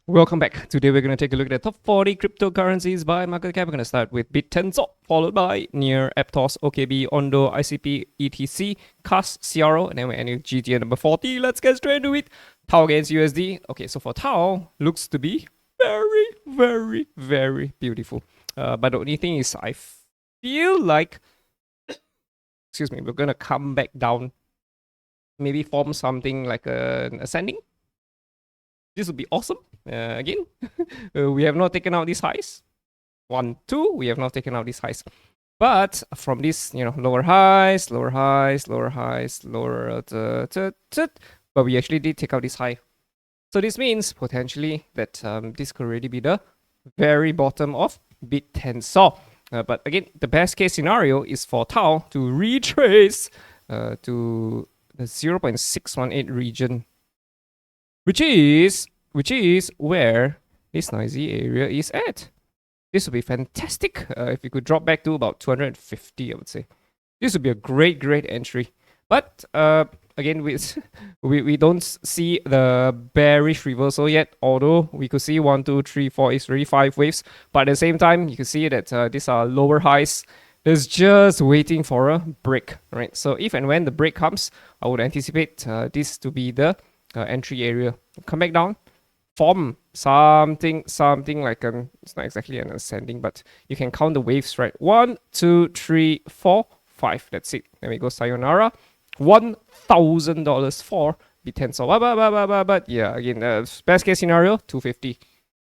Welcome back. Today we're going to take a look at the top 40 cryptocurrencies by market cap. We're going to start with BitTensor, followed by Near, Aptos, OKB, ONDO, ICP, ETC, CAS, CRO, and then we're ending with GTN number 40. Let's get straight into it. TAO against USD. Okay, so for TAO, looks to be very beautiful. But the only thing is I feel like, excuse me, we're going to come back down. Maybe form something like an ascending. This would be awesome. Again, we have not taken out these highs. 1, 2, we have not taken out these highs. But from this, lower highs, lower highs, lower highs, lower, but we actually did take out this high. So this means potentially that this could already be the very bottom of BitTensor. But again, the best case scenario is for TAO to retrace to the 0.618 region, which is where this noisy area is at. This would be fantastic if we could drop back to about 250, I would say. This would be a great entry. But again, we don't see the bearish reversal yet, although we could see 1, 2, 3, 4, it's really 5 waves. But at the same time, you can see that these are lower highs. There's just waiting for a break, right? So if and when the break comes, I would anticipate this to be the entry area. Come back down, form something like it's not exactly an ascending, but you can count the waves, right? 1, 2, 3, 4, 5. That's it. Then we go sayonara. $1,000 for BitTensor. But yeah, again, best case scenario 250.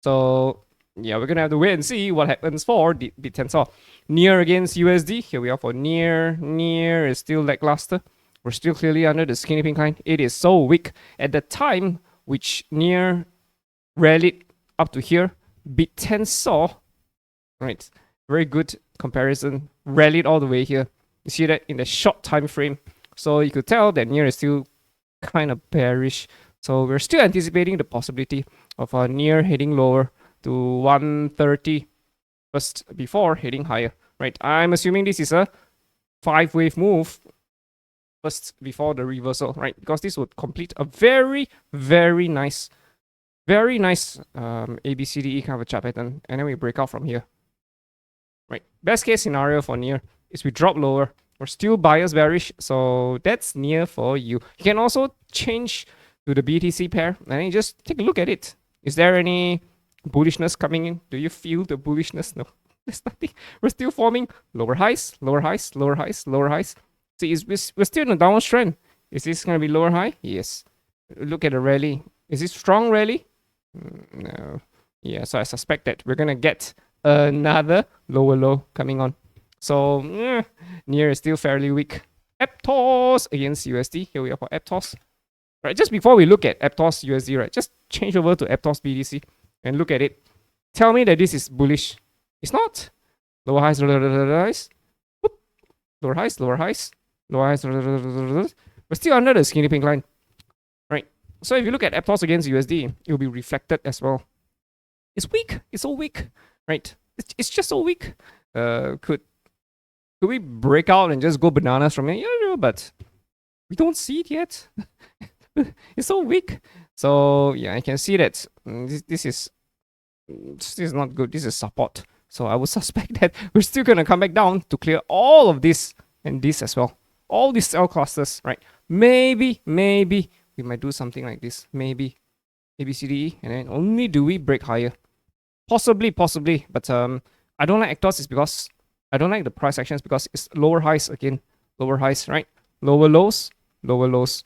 So yeah, we're gonna have to wait and see what happens for BitTensor. Near against USD. Here we are for Near. Near is still lackluster. We're still clearly under the skinny pink line. It is so weak. At the time which Near rallied up to here, BitTensor, right, very good comparison, rallied all the way here. You see that in the short time frame. So you could tell that Near is still kind of bearish. So we're still anticipating the possibility of a Near heading lower to 130 first before heading higher, right? I'm assuming this is a 5-wave move first before the reversal, right? Because this would complete a very nice ABCDE kind of a chart pattern, and then we break out from here, right? Best case scenario for Near is we drop lower. We're still buyers bearish, so that's Near for you. You can also change to the BTC pair and then you just take a look at it. Is there any bullishness coming in? Do you feel the bullishness? No, there's nothing. We're still forming lower highs, lower highs, lower highs, lower highs. See, we're still in a downward trend. Is this going to be lower high? Yes. Look at the rally. Is it strong rally? No. Yeah, so I suspect that we're going to get another lower low coming on. So, Near is still fairly weak. Aptos against USD. Here we are for Aptos. Right, just before we look at Aptos USD, right, just change over to Aptos BTC and look at it. Tell me that this is bullish. It's not. Lower highs, lower highs. Lower highs, lower highs. Lower highs. We're still under the skinny pink line. Right. So if you look at Aptos against USD, it will be reflected as well. It's weak. It's so weak. Right. It's just so weak. Could we break out and just go bananas from it? Yeah, but we don't see it yet. It's so weak. So yeah, I can see that this is not good. This is support. So I would suspect that we're still gonna come back down to clear all of this and this as well. All these cell clusters, right? Maybe we might do something like this. Maybe ABCDE, and then only do we break higher. Possibly. But I don't like Aptos is because I don't like the price actions because it's lower highs again. Lower highs, right? Lower lows, lower lows.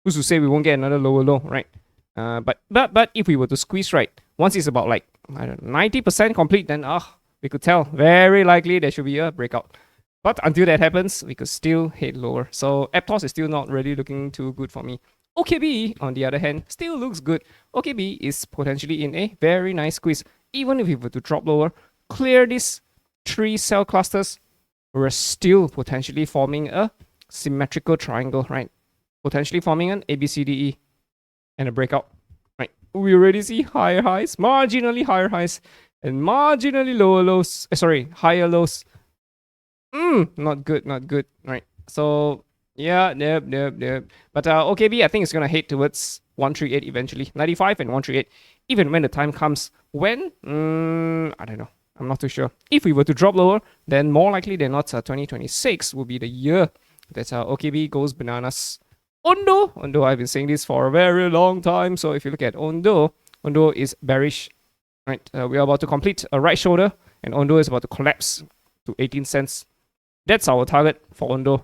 Who's to say we won't get another lower low, right? But if we were to squeeze right, once it's about like, I don't know, 90% complete, then we could tell very likely there should be a breakout. But until that happens, we could still head lower. So Aptos is still not really looking too good for me. OKB, on the other hand, still looks good. OKB is potentially in a very nice squeeze. Even if we were to drop lower, clear these 3 cell clusters, we're still potentially forming a symmetrical triangle, right? Potentially forming an ABCDE and a breakout, right? We already see higher highs, marginally higher highs, and marginally lower lows. Higher lows. Not good, right? So Yeah, yep. But OKB, I think it's gonna head towards 138 eventually, 95 and 138. Even when the time comes, when I don't know. I'm not too sure. If we were to drop lower, then more likely than not, 2026 will be the year that OKB goes bananas. Ondo, I've been saying this for a very long time. So if you look at Ondo is bearish. Right, we are about to complete a right shoulder, and Ondo is about to collapse to 18 cents. That's our target for Ondo.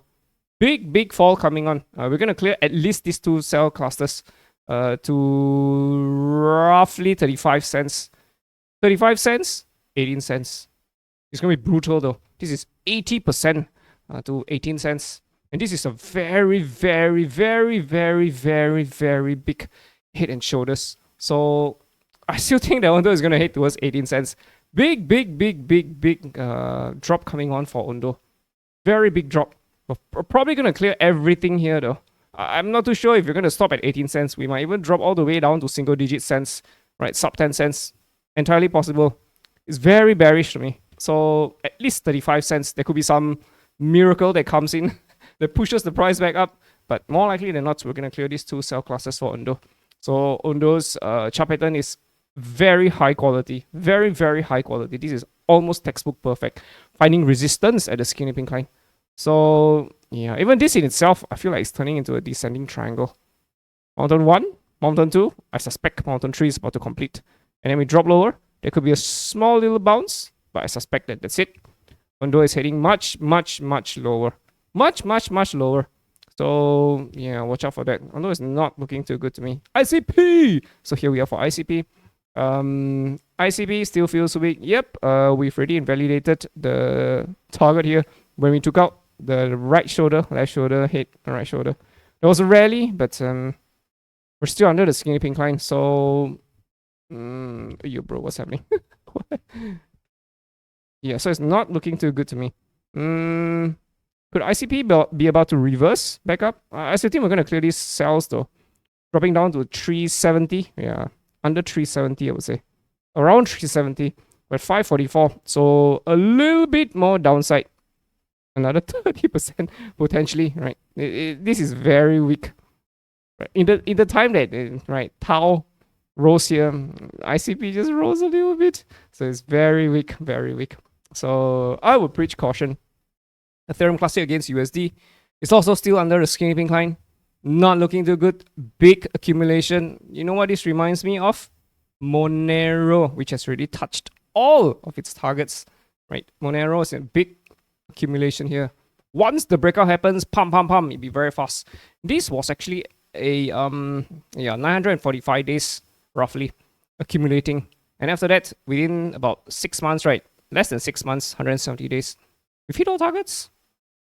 Big fall coming on. We're going to clear at least these two sell clusters to roughly 35 cents. 35 cents, 18 cents. It's going to be brutal though. This is 80% to 18 cents. And this is a very big head and shoulders. So I still think that Ondo is going to head towards 18 cents. Big drop coming on for Ondo. Very big drop. We're probably going to clear everything here though. I'm not too sure if you're going to stop at 18 cents. We might even drop all the way down to single digit cents, right? Sub 10 cents. Entirely possible. It's very bearish to me. So at least 35 cents. There could be some miracle that comes in that pushes the price back up. But more likely than not, we're going to clear these two sell classes for Ondo. So Ondo's chart pattern is very high quality. Very high quality. This is almost textbook perfect. Finding resistance at the skinny pink line. So yeah, even this in itself, I feel like it's turning into a descending triangle. Mountain 1, Mountain 2, I suspect Mountain 3 is about to complete. And then we drop lower. There could be a small little bounce, but I suspect that that's it. Ondo is heading much lower. Much lower. So yeah, watch out for that. Ondo is not looking too good to me. ICP! So here we are for ICP. ICP still feels weak. Yep, we've already invalidated the target here when we took out the right shoulder, left shoulder, head, right shoulder. There was a rally, but we're still under the skinny pink line. So, yo, bro, what's happening? Yeah, so it's not looking too good to me. Could ICP be about to reverse back up? I still think we're gonna clear these cells though, dropping down to 370. Yeah, under 370, I would say, around 370. We're at 544, so a little bit more downside. Another 30% potentially, right? This is very weak. Right? In the time that right Tau rose here, ICP just rose a little bit, so it's very weak. So I would preach caution. Ethereum Classic against USD. It's also still under the skinny pink line. Not looking too good. Big accumulation. You know what this reminds me of? Monero, which has already touched all of its targets. Right? Monero is a big accumulation here. Once the breakout happens, pump, it'll be very fast. This was actually a 945 days roughly accumulating. And after that, within about 6 months, right? Less than 6 months, 170 days. We've hit all targets.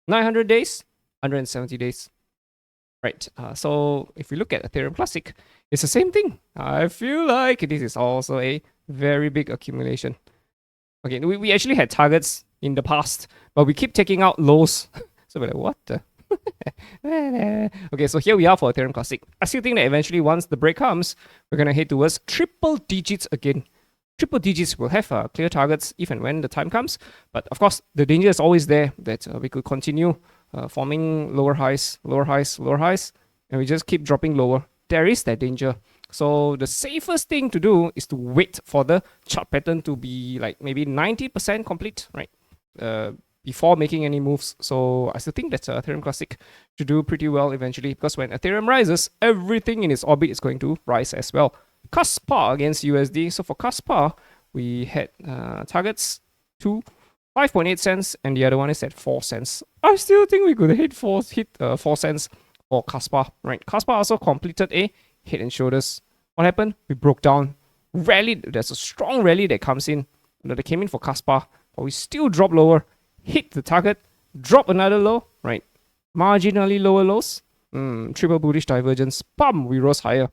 900 days, 170 days. Right. So if we look at Ethereum Classic, it's the same thing. I feel like this is also a very big accumulation. Okay, we actually had targets in the past, but we keep taking out lows. So we're like, what the? Okay, so here we are for Ethereum Classic. I still think that eventually once the break comes, we're going to head towards triple digits again. Triple digits will have clear targets if and when the time comes. But of course, the danger is always there that we could continue forming lower highs, and we just keep dropping lower. There is that danger. So the safest thing to do is to wait for the chart pattern to be like maybe 90% complete, right? Before making any moves. So I still think that Ethereum Classic should do pretty well eventually, because when Ethereum rises, everything in its orbit is going to rise as well. CASPA against USD. So for CASPA, we had targets to 5.8 cents, and the other one is at 4 cents. I still think we could hit 4 cents for CASPA, right? CASPA also completed a head and shoulders. What happened? We broke down. Rally. There's a strong rally that comes in. That came in for CASPA, but we still drop lower. Hit the target. Drop another low, right? Marginally lower lows. Triple bullish divergence. Bam! We rose higher.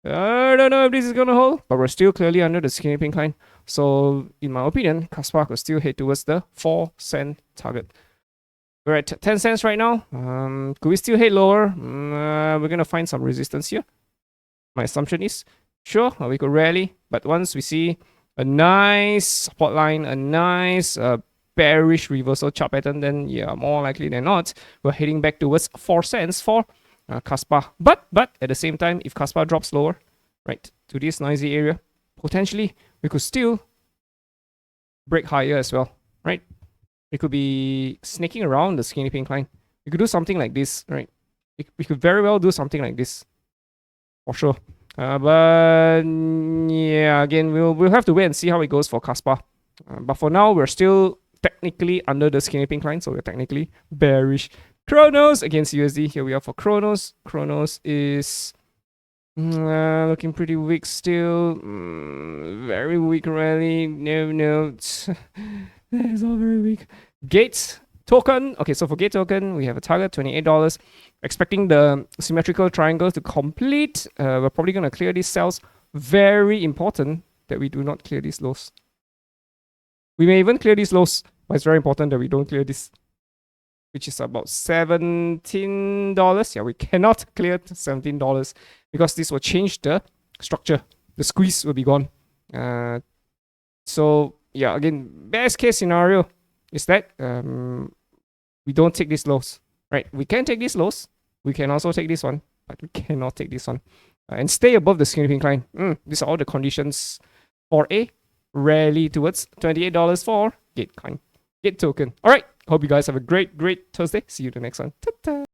I don't know if this is gonna hold, but we're still clearly under the skinny pink line. So, in my opinion, CASPA could still head towards the 4 cent target. We're at 10 cents right now. Could we still head lower? We're gonna find some resistance here. My assumption is, sure, we could rally, but once we see a nice support line, a nice bearish reversal chart pattern, then yeah, more likely than not, we're heading back towards 4 cents for Kaspa. But at the same time, if Kaspa drops lower, right, to this noisy area, potentially we could still break higher as well, right? We could be snaking around the skinny pink line. We could do something like this, right? We could very well do something like this, for sure. But yeah, again, we'll have to wait and see how it goes for Kaspa. But for now, we're still technically under the skinny pink line, so we're technically bearish. Chronos against USD. Here we are for Chronos. Chronos is looking pretty weak still. Very weak rally. No. It's all very weak. Gates token. Okay, so for Gate token, we have a target $28. Expecting the symmetrical triangle to complete. We're probably going to clear these cells. Very important that we do not clear these lows. We may even clear these lows, but it's very important that we don't clear this, which is about $17. Yeah, we cannot clear $17 because this will change the structure. The squeeze will be gone. So yeah, again, best case scenario is that we don't take these lows. Right, we can take these lows. We can also take this one, but we cannot take this one. And stay above the skinny pink line. These are all the conditions for a rally towards $28 for Gate token. All right, hope you guys have a great Thursday. See you the next one. Ta-ta.